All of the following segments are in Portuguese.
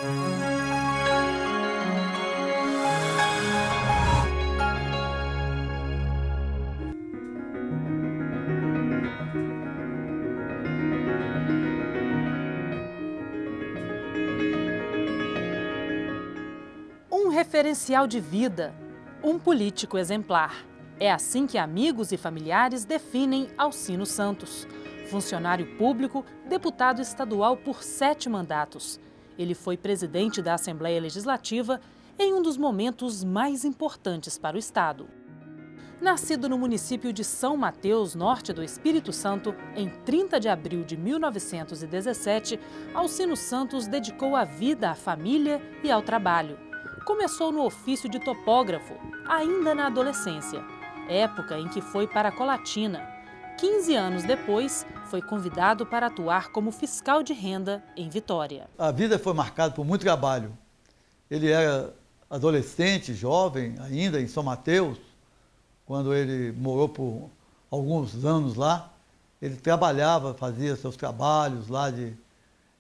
Um referencial de vida, um político exemplar. É assim que amigos e familiares definem Alcino Santos. Funcionário público, deputado estadual por 7 mandatos. Ele foi presidente da Assembleia Legislativa em um dos momentos mais importantes para o Estado. Nascido no município de São Mateus, norte do Espírito Santo, em 30 de abril de 1917, Alcino Santos dedicou a vida à família e ao trabalho. Começou no ofício de topógrafo, ainda na adolescência, época em que foi para Colatina. 15 anos depois, foi convidado para atuar como fiscal de renda em Vitória. A vida foi marcada por muito trabalho. Ele era adolescente, jovem ainda, em São Mateus, quando ele morou por alguns anos lá. Ele trabalhava, fazia seus trabalhos lá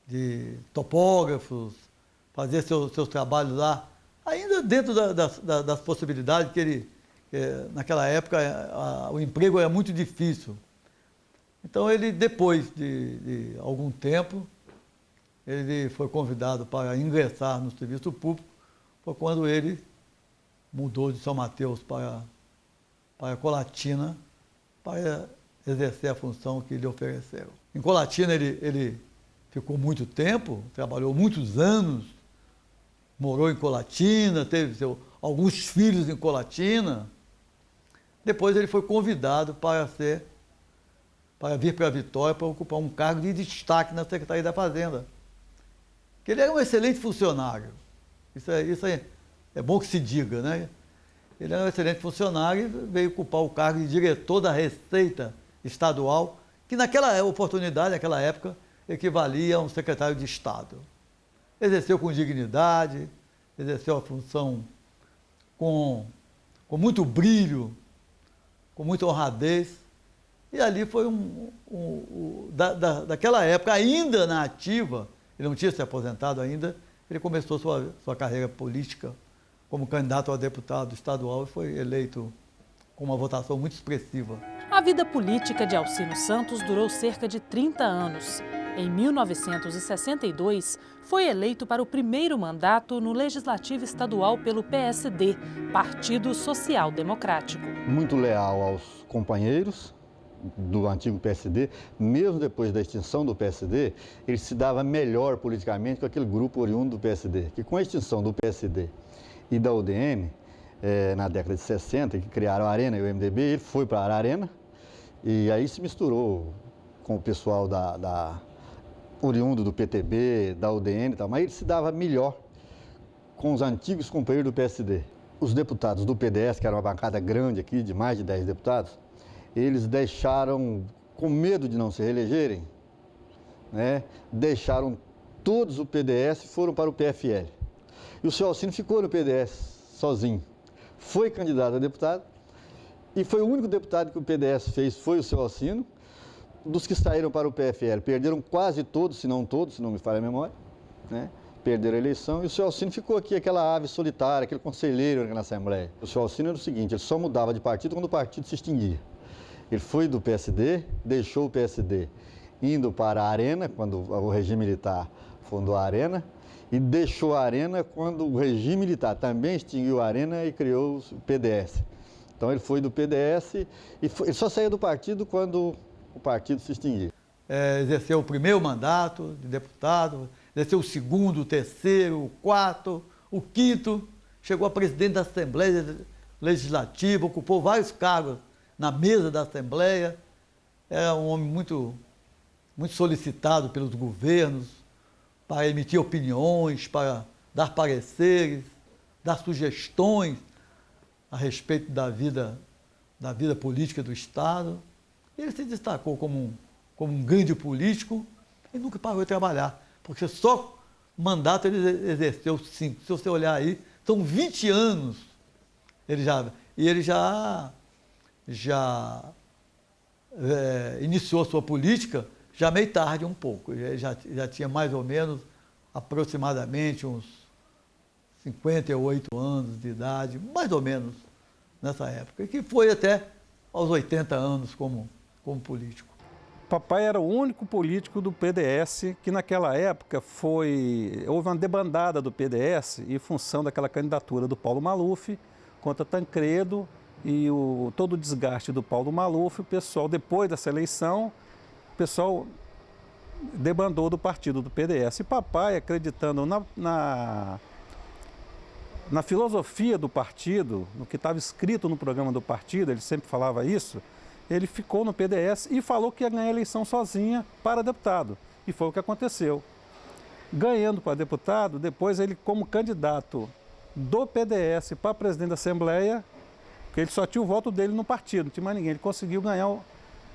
de topógrafos, fazia seus trabalhos lá, ainda dentro das possibilidades que ele, naquela época, o emprego era muito difícil. Então ele, depois de algum tempo, ele foi convidado para ingressar no serviço público, foi quando ele mudou de São Mateus para Colatina, para exercer a função que lhe ofereceram. Em Colatina ele ficou muito tempo, trabalhou muitos anos, morou em Colatina, teve alguns filhos em Colatina. Depois ele foi convidado para vir para Vitória para ocupar um cargo de destaque na Secretaria da Fazenda. Que ele era um excelente funcionário. Isso é bom que se diga, né? Ele era um excelente funcionário e veio ocupar o cargo de diretor da Receita Estadual, que naquela oportunidade, naquela época, equivalia a um secretário de Estado. Exerceu com dignidade, exerceu a função com muito brilho, com muita honradez. E ali foi daquela época, ainda na ativa, ele não tinha se aposentado ainda, ele começou sua carreira política como candidato a deputado estadual e foi eleito com uma votação muito expressiva. A vida política de Alcino Santos durou cerca de 30 anos. Em 1962, foi eleito para o primeiro mandato no Legislativo Estadual pelo PSD, Partido Social Democrático. Muito leal aos companheiros do antigo PSD, mesmo depois da extinção do PSD, ele se dava melhor politicamente com aquele grupo oriundo do PSD, que com a extinção do PSD e da UDN, na década de 60, que criaram a Arena e o MDB, ele foi para a Arena e aí se misturou com o pessoal oriundo do PTB, da UDN e tal, mas ele se dava melhor com os antigos companheiros do PSD. Os deputados do PDS, que era uma bancada grande aqui, de mais de 10 deputados, eles deixaram, com medo de não se reelegerem, né, deixaram todos o PDS e foram para o PFL. E o seu Alcino ficou no PDS sozinho. Foi candidato a deputado e foi o único deputado que o PDS fez, foi o seu Alcino. Dos que saíram para o PFL, perderam quase todos, se não todos, se não me falha a memória, né? Perderam a eleição e o seu Alcino ficou aqui, aquela ave solitária, aquele conselheiro na Assembleia. O seu Alcino era o seguinte, ele só mudava de partido quando o partido se extinguia. Ele foi do PSD, deixou o PSD, indo para a Arena, quando o regime militar fundou a Arena, e deixou a Arena quando o regime militar também extinguiu a Arena e criou o PDS. Então ele foi do PDS e ele só saiu do partido quando o partido se extinguir. Exerceu o primeiro mandato de deputado, exerceu o segundo, o terceiro, o quarto, o quinto, chegou a presidente da Assembleia Legislativa, ocupou vários cargos na mesa da Assembleia, era um homem muito solicitado pelos governos para emitir opiniões, para dar pareceres, dar sugestões a respeito da vida política do Estado. Ele se destacou como um grande político e nunca parou de trabalhar, porque só mandato ele exerceu 5. Se você olhar aí, são 20 anos ele já iniciou a sua política já meio tarde um pouco. Ele já tinha mais ou menos aproximadamente uns 58 anos de idade, mais ou menos nessa época, e que foi até aos 80 anos como político. Papai era o único político do PDS que naquela época houve uma debandada do PDS em função daquela candidatura do Paulo Maluf contra Tancredo e todo o desgaste do Paulo Maluf. O pessoal, depois dessa eleição, o pessoal debandou do partido do PDS. E papai, acreditando na filosofia do partido, no que estava escrito no programa do partido, ele sempre falava isso, ele ficou no PDS e falou que ia ganhar a eleição sozinha para deputado. E foi o que aconteceu. Ganhando para deputado, depois ele, como candidato do PDS para presidente da Assembleia, porque ele só tinha o voto dele no partido, não tinha mais ninguém, ele conseguiu ganhar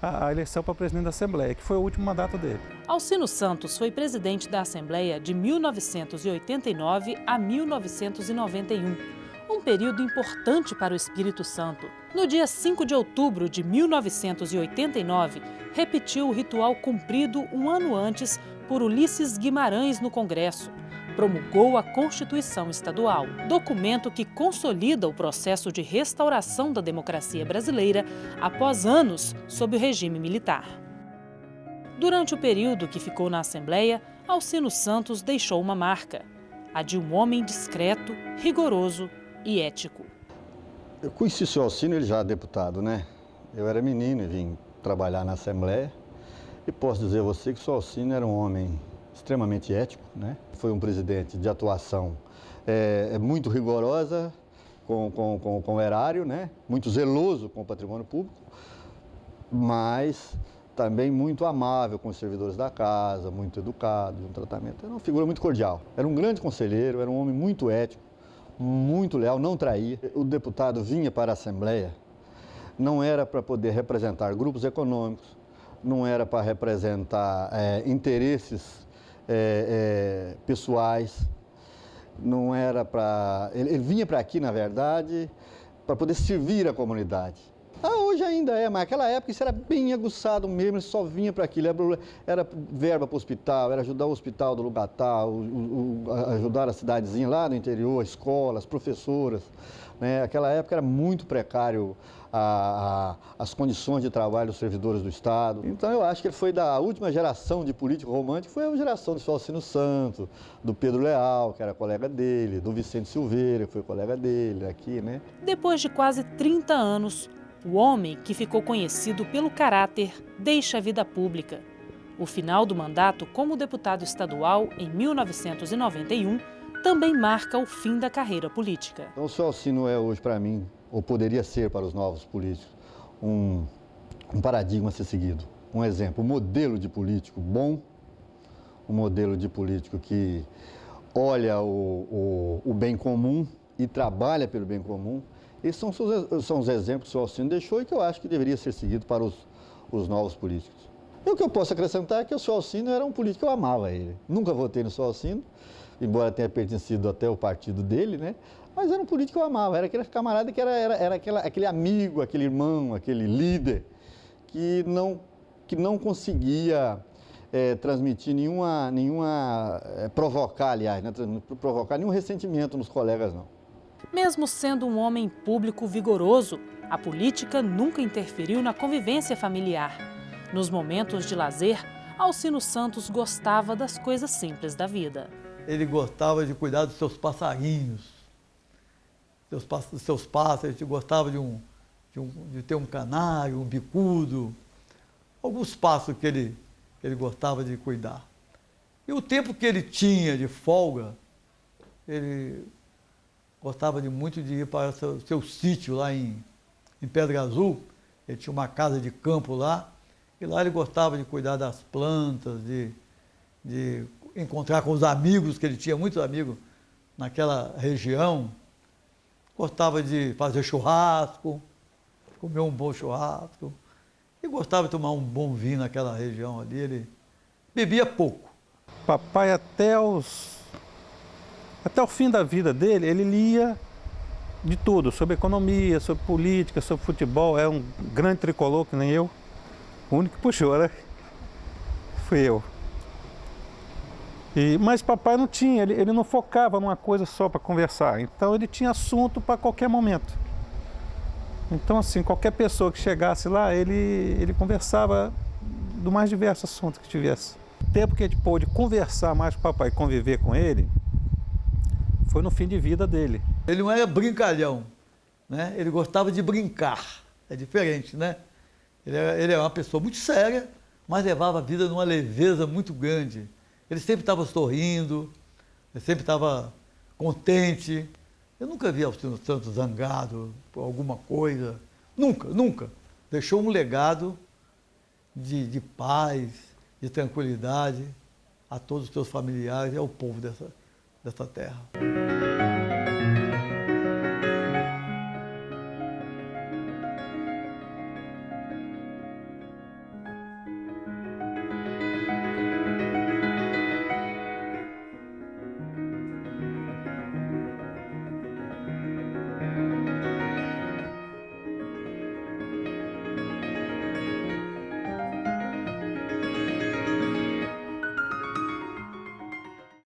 a eleição para presidente da Assembleia, que foi o último mandato dele. Alcino Santos foi presidente da Assembleia de 1989 a 1991. Um período importante para o Espírito Santo. No dia 5 de outubro de 1989, repetiu o ritual cumprido um ano antes por Ulisses Guimarães no Congresso. Promulgou a Constituição Estadual, documento que consolida o processo de restauração da democracia brasileira após anos sob o regime militar. Durante o período que ficou na Assembleia, Alcino Santos deixou uma marca, a de um homem discreto, rigoroso e ético. Eu conheci o senhor Alcino, ele já é deputado, né? Eu era menino e vim trabalhar na Assembleia e posso dizer a você que o senhor Alcino era um homem extremamente ético, né? Foi um presidente de atuação muito rigorosa com o erário, né? Muito zeloso com o patrimônio público, mas também muito amável com os servidores da casa, muito educado, um tratamento. Era uma figura muito cordial. Era um grande conselheiro, era um homem muito ético, muito leal, não traía. O deputado vinha para a Assembleia, não era para poder representar grupos econômicos, não era para representar interesses pessoais, não era para... Ele vinha para aqui, na verdade, para poder servir a comunidade. Hoje ainda mas naquela época isso era bem aguçado mesmo, ele só vinha para aquilo, era verba para o hospital, era ajudar o hospital do lugar tal, ajudar a cidadezinha lá no interior, escolas, professoras, né? Aquela época era muito precário as condições de trabalho dos servidores do Estado. Então eu acho que ele foi da última geração de político romântico, foi a geração do senhor Alcino Santos, do Pedro Leal, que era colega dele, do Vicente Silveira, que foi colega dele aqui, né? Depois de quase 30 anos, o homem que ficou conhecido pelo caráter deixa a vida pública. O final do mandato como deputado estadual em 1991 também marca o fim da carreira política. Então o senhor Alcino é hoje para mim, ou poderia ser para os novos políticos, um paradigma a ser seguido. Um exemplo, um modelo de político bom, um modelo de político que olha o bem comum e trabalha pelo bem comum. Esses são os exemplos que o senhor Alcino deixou e que eu acho que deveria ser seguido para os novos políticos. E o que eu posso acrescentar é que o senhor Alcino era um político que eu amava ele. Nunca votei no senhor Alcino, embora tenha pertencido até o partido dele, né? Mas era um político que eu amava, era aquele camarada que era aquele amigo, aquele irmão, aquele líder que não conseguia transmitir provocar, aliás, né? Provocar nenhum ressentimento nos colegas, não. Mesmo sendo um homem público vigoroso, a política nunca interferiu na convivência familiar. Nos momentos de lazer, Alcino Santos gostava das coisas simples da vida. Ele gostava de cuidar dos seus passarinhos, dos seus pássaros, ele gostava de ter um canário, um bicudo, alguns pássaros que ele gostava de cuidar. E o tempo que ele tinha de folga, ele gostava muito de ir para o seu sítio lá em Pedra Azul. Ele tinha uma casa de campo lá, e lá ele gostava de cuidar das plantas, de encontrar com os amigos, que ele tinha muitos amigos naquela região. Gostava de fazer churrasco, comer um bom churrasco, e gostava de tomar um bom vinho naquela região ali. Ele bebia pouco. Papai, até o fim da vida dele, ele lia de tudo, sobre economia, sobre política, sobre futebol. É um grande tricolor, que nem eu. O único que puxou, né? Fui eu. Mas papai não tinha, ele não focava numa coisa só para conversar, então ele tinha assunto para qualquer momento. Então, assim, qualquer pessoa que chegasse lá, ele conversava do mais diversos assuntos que tivesse. O tempo que a gente pôde conversar mais com o papai e conviver com ele, foi no fim de vida dele. Ele não era brincalhão, né? Ele gostava de brincar, é diferente, né? Ele era uma pessoa muito séria, mas levava a vida numa leveza muito grande. Ele sempre estava sorrindo, ele sempre estava contente. Eu nunca vi Alcino Santos zangado por alguma coisa. Nunca, nunca. Deixou um legado de paz, de tranquilidade a todos os seus familiares e ao povo dessa terra.